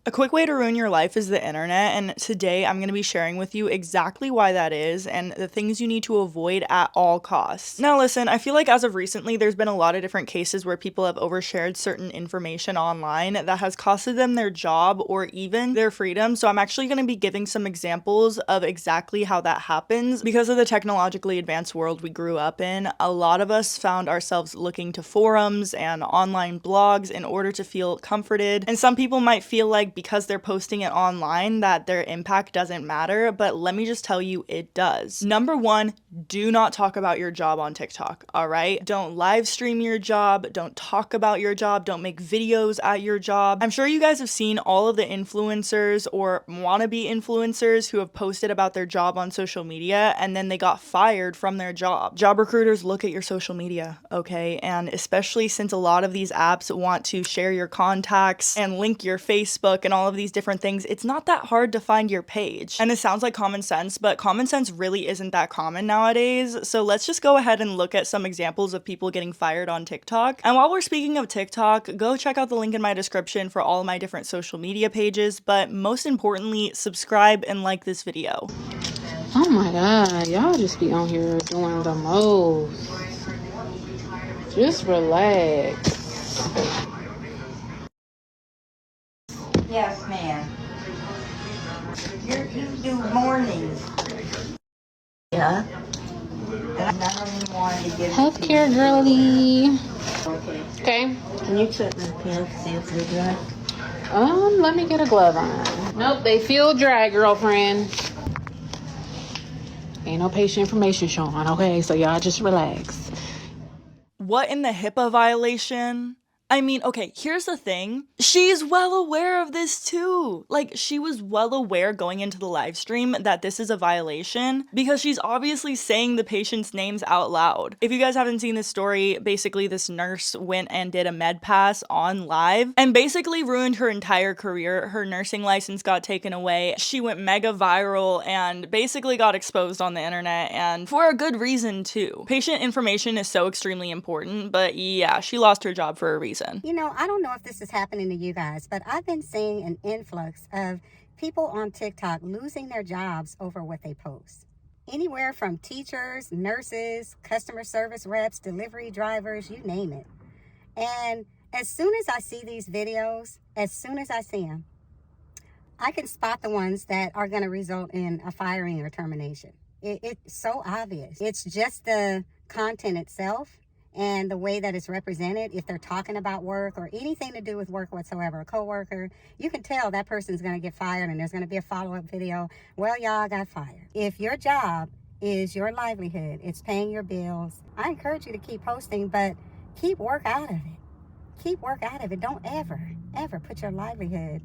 A quick way to ruin your life is the internet, and today I'm going to be sharing with you exactly why that is and the things you need to avoid at all costs. Now listen, I feel like as of recently there's been a lot of different cases where people have overshared certain information online that has costed them their job or even their freedom, so I'm actually going to be giving some examples of exactly how that happens. Because of the technologically advanced world we grew up in, a lot of us found ourselves looking to forums and online blogs in order to feel comforted, and some people might feel like because they're posting it online that their impact doesn't matter, but let me just tell you it does. Number one, do not talk about your job on TikTok, all right? Don't live stream your job, don't talk about your job, don't make videos at your job. I'm sure you guys have seen all of the influencers or wannabe influencers who have posted about their job on social media and then they got fired from their job. Job recruiters look at your social media, okay? And especially since a lot of these apps want to share your contacts and link your Facebook and all of these different things, it's not that hard to find your page. And it sounds like common sense, but common sense really isn't that common nowadays. So let's just go ahead and look at some examples of people getting fired on TikTok. And while we're speaking of TikTok, go check out the link in my description for all of my different social media pages, but most importantly, subscribe and like this video. Oh my god, y'all just be on here doing the most. Just relax. Yes, ma'am. You do mornings. Yeah. And I don't want to give Healthcare girly. Okay. Okay. Can you check my pants, see if they're dry? Let me get a glove on. Nope, they feel dry, girlfriend. Ain't no patient information showing, okay? So y'all just relax. What in the HIPAA violation? I mean, okay, here's the thing. She's well aware of this too. Like, she was well aware going into the live stream that this is a violation because she's obviously saying the patient's names out loud. If you guys haven't seen this story, basically this nurse went and did a med pass on live and basically ruined her entire career. Her nursing license got taken away. She went mega viral and basically got exposed on the internet, and for a good reason too. Patient information is so extremely important, but yeah, she lost her job for a reason. You know, I don't know if this is happening to you guys, but I've been seeing an influx of people on TikTok losing their jobs over what they post. Anywhere from teachers, nurses, customer service reps, delivery drivers, you name it. And as soon as I see these videos, as soon as I see them, I can spot the ones that are going to result in a firing or termination. It's so obvious. It's just the content itself and the way that it's represented. If they're talking about work or anything to do with work whatsoever, a coworker, you can tell that person's going to get fired and there's going to be a follow-up video. Well, y'all got fired. If your job is your livelihood, it's paying your bills, I encourage you to keep posting, but keep work out of it. Keep work out of it. Don't ever put your livelihood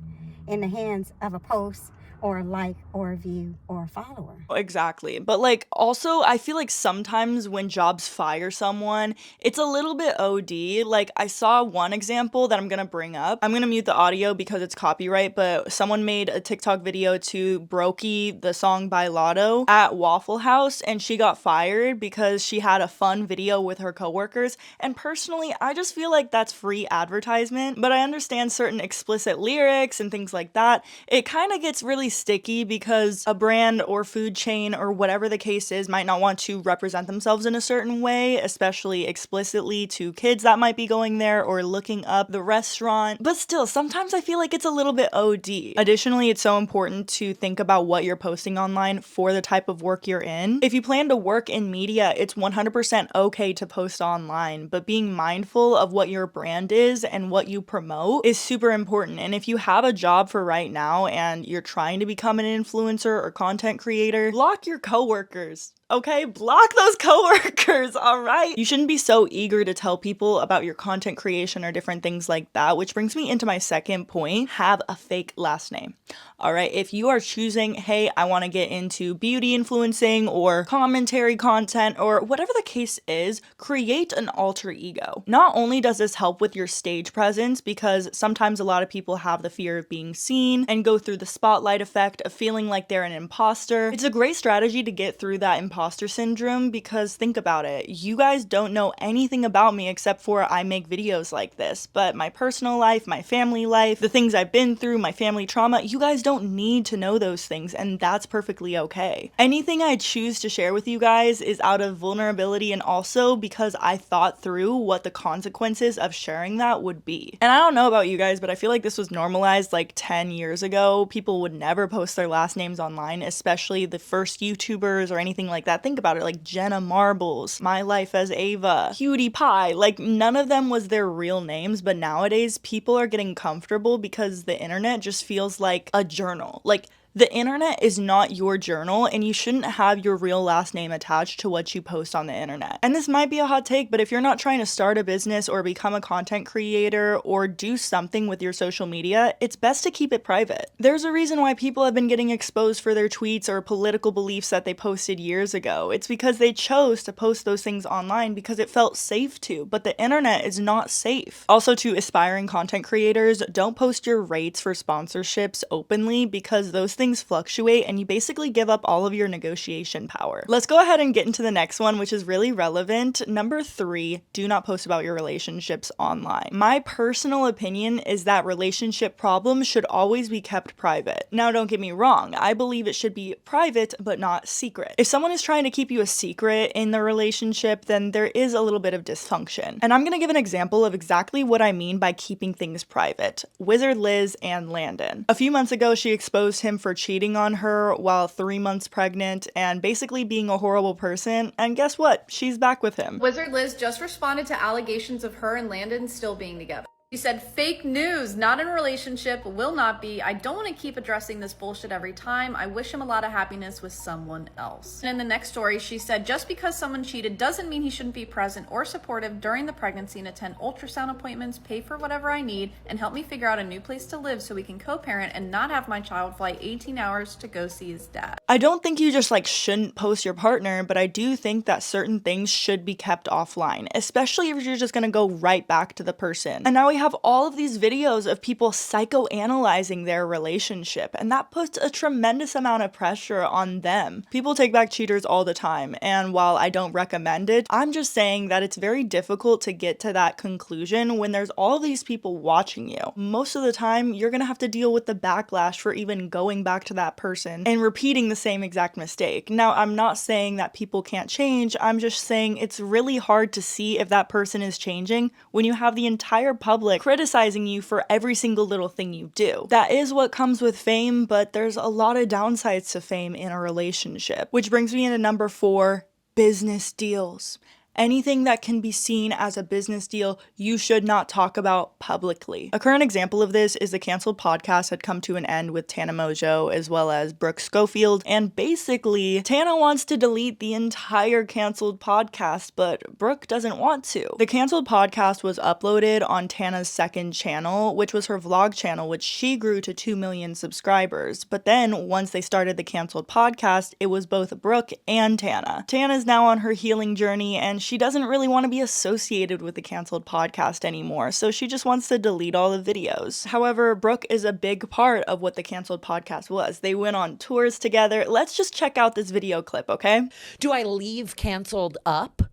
in the hands of a post or a like or a view or a follower. Exactly. But like also I feel like sometimes when jobs fire someone, it's a little bit OD. Like I saw one example that I'm gonna bring up. I'm gonna mute the audio because it's copyright, but someone made a TikTok video to Brokey, the song by Lotto, at Waffle House, and she got fired because she had a fun video with her coworkers. And personally, I just feel like that's free advertisement, but I understand certain explicit lyrics and things like that. It kind of gets really sticky because a brand or food chain or whatever the case is might not want to represent themselves in a certain way, especially explicitly to kids that might be going there or looking up the restaurant. But still, sometimes I feel like it's a little bit OD. Additionally, it's so important to think about what you're posting online for the type of work you're in. If you plan to work in media, it's 100% okay to post online, but being mindful of what your brand is and what you promote is super important. And if you have a job for right now and you're trying to become an influencer or content creator, block your coworkers. Okay, block those coworkers, all right? You shouldn't be so eager to tell people about your content creation or different things like that, which brings me into my second point. Have a fake last name. All right, if you are choosing, hey, I want to get into beauty influencing or commentary content or whatever the case is, create an alter ego. Not only does this help with your stage presence, because sometimes a lot of people have the fear of being seen and go through the spotlight effect of feeling like they're an imposter. It's a great strategy to get through that imposter imposter syndrome because think about it. You guys don't know anything about me except for I make videos like this, but my personal life, my family life, the things I've been through, my family trauma, you guys don't need to know those things, and that's perfectly okay. Anything I choose to share with you guys is out of vulnerability and also because I thought through what the consequences of sharing that would be. And I don't know about you guys, but I feel like this was normalized like 10 years ago. People would never post their last names online, especially the first YouTubers or anything like that. Think about it, like Jenna Marbles, My Life as Ava, Cutie Pie, like none of them was their real names, but nowadays people are getting comfortable because the internet just feels like a journal. Like the internet is not your journal, and you shouldn't have your real last name attached to what you post on the internet. And this might be a hot take, but if you're not trying to start a business or become a content creator or do something with your social media, it's best to keep it private. There's a reason why people have been getting exposed for their tweets or political beliefs that they posted years ago. It's because they chose to post those things online because it felt safe to, but the internet is not safe. Also, to aspiring content creators, don't post your rates for sponsorships openly because those things fluctuate and you basically give up all of your negotiation power. Let's go ahead and get into the next one, which is really relevant. Number 3, do not post about your relationships online. My personal opinion is that relationship problems should always be kept private. Now, don't get me wrong, I believe it should be private but not secret. If someone is trying to keep you a secret in the relationship, then there is a little bit of dysfunction. And I'm gonna give an example of exactly what I mean by keeping things private. Wizard Liz and Landon. A few months ago, she exposed him for cheating on her while 3 months pregnant and basically being a horrible person, and guess what? She's back with him. Wizard Liz just responded to allegations of her and Landon still being together. She said, fake news, not in a relationship, will not be. I don't want to keep addressing this bullshit every time. I wish him a lot of happiness with someone else. And in the next story, she said, just because someone cheated doesn't mean he shouldn't be present or supportive during the pregnancy and attend ultrasound appointments, pay for whatever I need, and help me figure out a new place to live so we can co-parent and not have my child fly 18 hours to go see his dad. I don't think you just shouldn't post your partner, but I do think that certain things should be kept offline, especially if you're just gonna go right back to the person. And now we have all of these videos of people psychoanalyzing their relationship, and that puts a tremendous amount of pressure on them. People take back cheaters all the time, and while I don't recommend it, I'm just saying that it's very difficult to get to that conclusion when there's all these people watching you. Most of the time, you're gonna have to deal with the backlash for even going back to that person and repeating the same exact mistake. Now, I'm not saying that people can't change, I'm just saying it's really hard to see if that person is changing when you have the entire public criticizing you for every single little thing you do. That is what comes with fame, but there's a lot of downsides to fame in a relationship. Which brings me into number 4, business deals. Anything that can be seen as a business deal, you should not talk about publicly. A current example of this is the canceled podcast had come to an end with Tana Mojo as well as Brooke Schofield, and basically, Tana wants to delete the entire canceled podcast, but Brooke doesn't want to. The canceled podcast was uploaded on Tana's second channel, which was her vlog channel, which she grew to 2 million subscribers. But then, once they started the canceled podcast, it was both Brooke and Tana. Tana's now on her healing journey, and she doesn't really want to be associated with the canceled podcast anymore, so she just wants to delete all the videos. However, Brooke is a big part of what the canceled podcast was. They went on tours together. Let's just check out this video clip, okay? Do I leave canceled up?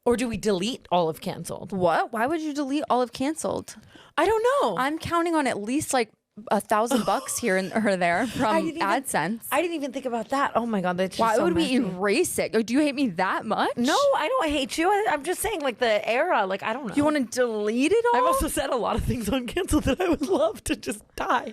Or do we delete all of canceled? What? Why would you delete all of canceled? I don't know. I'm counting on at least $1,000 here or there from AdSense. I didn't even think about that. Oh my God, that's just Why so would we messy. erase it? Or do you hate me that much? No, I don't hate you. I'm just saying, the era. I don't know. You want to delete it all? I've also said a lot of things on cancel that I would love to just die.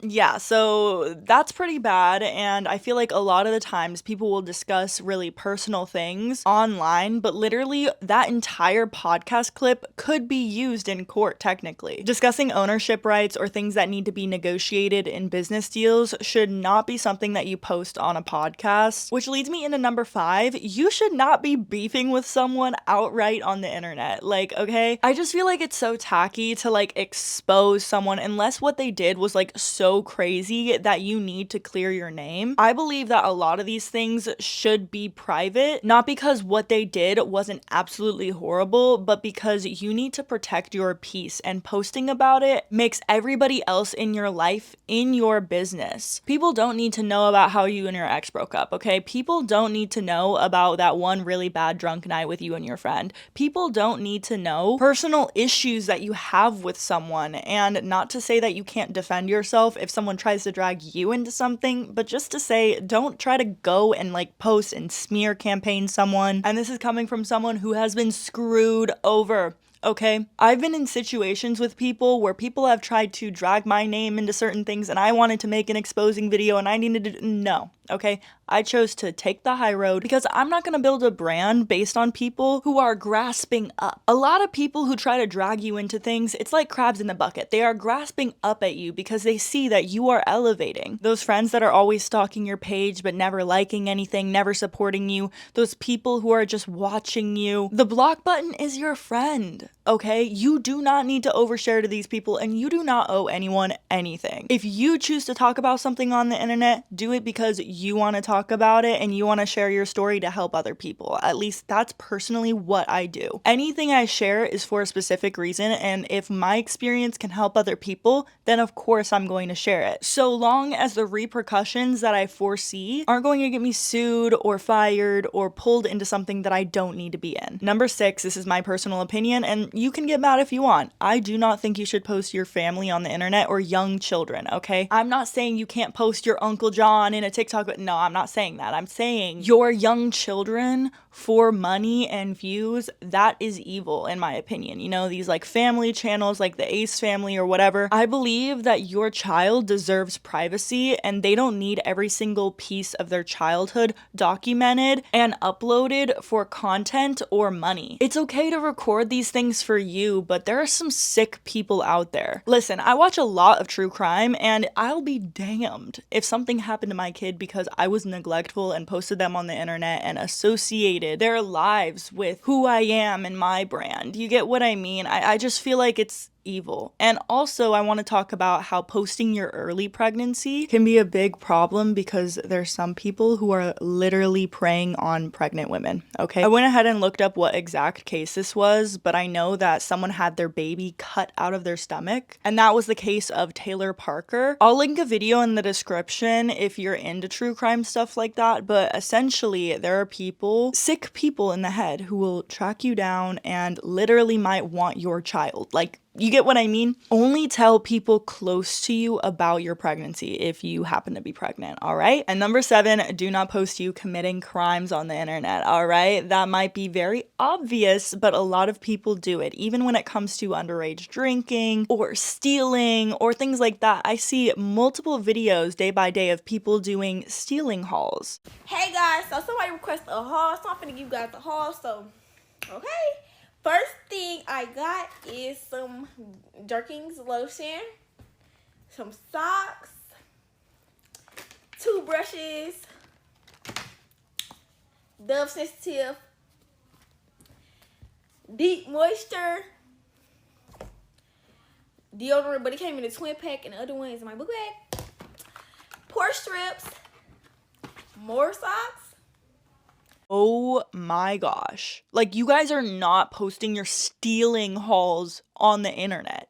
Yeah, so that's pretty bad, and I feel like a lot of the times people will discuss really personal things online, but literally that entire podcast clip could be used in court technically. Discussing ownership rights or things that need to be negotiated in business deals should not be something that you post on a podcast, which leads me into number 5. You should not be beefing with someone outright on the internet. Okay? I just feel like it's so tacky to expose someone unless what they did was so so crazy that you need to clear your name. I believe that a lot of these things should be private, not because what they did wasn't absolutely horrible, but because you need to protect your peace, and posting about it makes everybody else in your life in your business. People don't need to know about how you and your ex broke up, okay? People don't need to know about that one really bad drunk night with you and your friend. People don't need to know personal issues that you have with someone. And not to say that you can't defend yourself if someone tries to drag you into something, but just to say, don't try to go and like post and smear campaign someone. And this is coming from someone who has been screwed over. Okay, I've been in situations with people where people have tried to drag my name into certain things, and I wanted to make an exposing video and I needed to, no, okay? I chose to take the high road because I'm not gonna build a brand based on people who are grasping up. A lot of people who try to drag you into things, it's like crabs in the bucket. They are grasping up at you because they see that you are elevating. Those friends that are always stalking your page but never liking anything, never supporting you, those people who are just watching you. The block button is your friend, okay? You do not need to overshare to these people, and you do not owe anyone anything. If you choose to talk about something on the internet, do it because you want to talk about it and you want to share your story to help other people. At least that's personally what I do. Anything I share is for a specific reason, and if my experience can help other people, then of course I'm going to share it. So long as the repercussions that I foresee aren't going to get me sued or fired or pulled into something that I don't need to be in. Number 6, this is my personal opinion, and you can get mad if you want. I do not think you should post your family on the internet or young children, okay? I'm not saying you can't post your Uncle John in a TikTok, but no, I'm not saying that. I'm saying your young children for money and views, that is evil in my opinion. You know, these like family channels like the Ace family or whatever. I believe that your child deserves privacy and they don't need every single piece of their childhood documented and uploaded for content or money. It's okay to record these things for you, but there are some sick people out there. Listen, I watch a lot of true crime and I'll be damned if something happened to my kid because I was neglectful and posted them on the internet and associated their lives with who I am and my brand. You get what I mean? I just feel like it's evil. And also I want to talk about how posting your early pregnancy can be a big problem because there's some people who are literally preying on pregnant women, okay? I went ahead and looked up what exact case this was, but I know that someone had their baby cut out of their stomach, and that was the case of Taylor Parker. I'll link a video in the description if you're into true crime stuff like that, but essentially there are people, sick people in the head, who will track you down and literally might want your child. Like, you get what I mean? Only tell people close to you about your pregnancy if you happen to be pregnant, all right? And number 7, do not post you committing crimes on the internet, all right? That might be very obvious, but a lot of people do it, even when it comes to underage drinking or stealing or things like that. I see multiple videos day by day of people doing stealing hauls. Hey guys, so somebody requested a haul, so I'm finna give you guys a haul, so, okay. First thing I got is some Jerkins lotion, some socks, 2 brushes, Dove Sensitive, Deep Moisture, deodorant, but it came in a twin pack, and the other one is in my book bag, pore strips, more socks. Oh my gosh. Like, you guys are not posting your stealing hauls on the internet.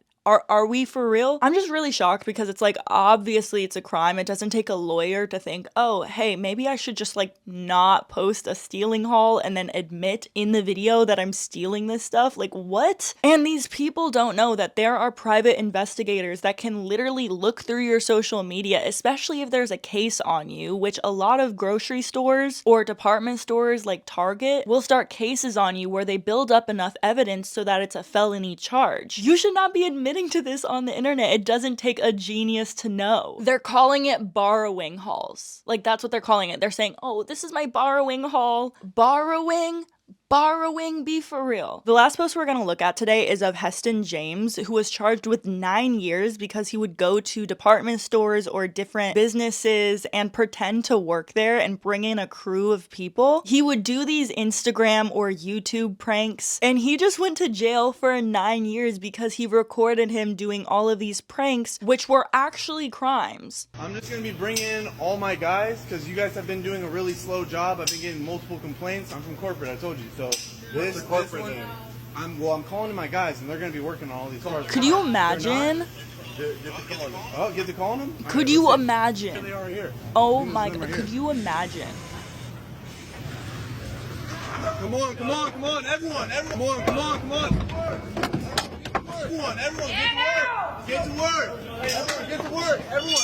Are we for real? I'm just really shocked because it's like, obviously it's a crime. It doesn't take a lawyer to think, oh, hey, maybe I should just like not post a stealing haul and then admit in the video that I'm stealing this stuff. Like, what? And these people don't know that there are private investigators that can literally look through your social media, especially if there's a case on you, which a lot of grocery stores or department stores like Target will start cases on you where they build up enough evidence so that it's a felony charge. You should not be admitting to this on the internet. It doesn't take a genius to know. They're calling it borrowing hauls. Like, that's what they're calling it. They're saying, oh, this is my borrowing haul. Borrowing? borrowing? Be for real. The last post we're gonna look at today is of Heston James, who was charged with 9 years because he would go to department stores or different businesses and pretend to work there and bring in a crew of people. He would do these Instagram or YouTube pranks, and he just went to jail for 9 years because he recorded him doing all of these pranks, which were actually crimes. I'm just gonna be bringing in all my guys because you guys have been doing a really slow job. I've been getting multiple complaints. I'm from corporate, I told you. So this one, I'm calling in my guys, and they're gonna be working on all these cars. Could you imagine? Get to calling them? Could you imagine? They are here. Oh my god, could you imagine? Come on, everyone, come on. Everyone, get to work, everyone.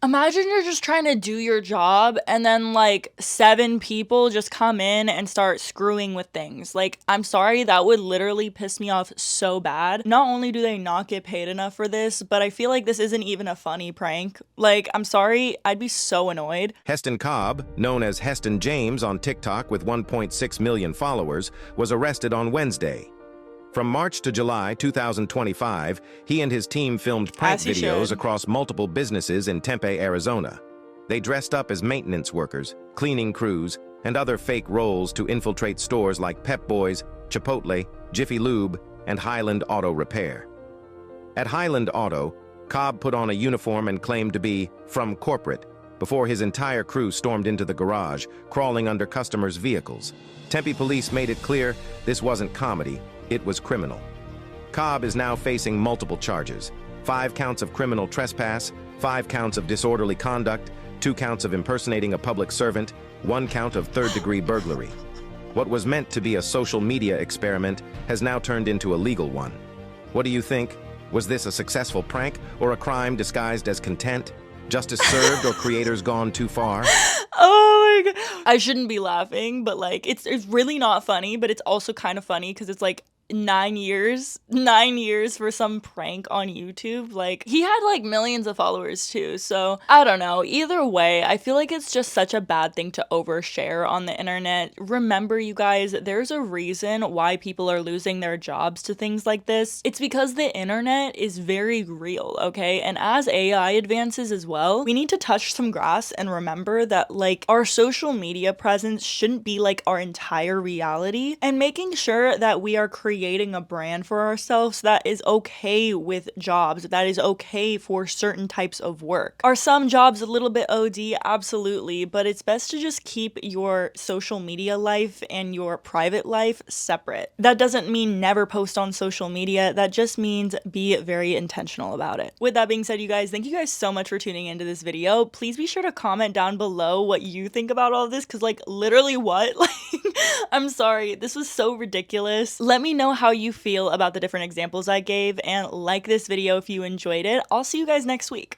Imagine you're just trying to do your job and then like 7 people just come in and start screwing with things. Like, I'm sorry, that would literally piss me off so bad. Not only do they not get paid enough for this, but I feel like this isn't even a funny prank. Like, I'm sorry, I'd be so annoyed. Heston Cobb, known as Heston James on TikTok with 1.6 million followers, was arrested on Wednesday. From March to July 2025, he and his team filmed prank videos across multiple businesses in Tempe, Arizona. They dressed up as maintenance workers, cleaning crews, and other fake roles to infiltrate stores like Pep Boys, Chipotle, Jiffy Lube, and Highland Auto Repair. At Highland Auto, Cobb put on a uniform and claimed to be from corporate before his entire crew stormed into the garage, crawling under customers' vehicles. Tempe police made it clear this wasn't comedy. It was criminal. Cobb is now facing multiple charges: 5 counts of criminal trespass, 5 counts of disorderly conduct, 2 counts of impersonating a public servant, 1 count of third-degree burglary. What was meant to be a social media experiment has now turned into a legal one. What do you think? Was this a successful prank or a crime disguised as content? Justice served or creators gone too far? Oh my god. I shouldn't be laughing, but like it's really not funny, but it's also kind of funny because it's like 9 years for some prank on YouTube. Like, he had like millions of followers too, so I don't know. Either way, I feel like it's just such a bad thing to overshare on the internet. Remember, you guys, there's a reason why people are losing their jobs to things like this. It's because the internet is very real, okay? And as AI advances as well, we need to touch some grass and remember that like our social media presence shouldn't be like our entire reality, and making sure that we are creating a brand for ourselves that is okay with jobs, that is okay for certain types of work. Are some jobs a little bit OD? Absolutely, but it's best to just keep your social media life and your private life separate. That doesn't mean never post on social media, that just means be very intentional about it. With that being said, you guys, thank you guys so much for tuning into this video. Please be sure to comment down below what you think about all of this, because like literally what? Like, I'm sorry, this was so ridiculous. Let me know how you feel about the different examples I gave, and like this video if you enjoyed it. I'll see you guys next week.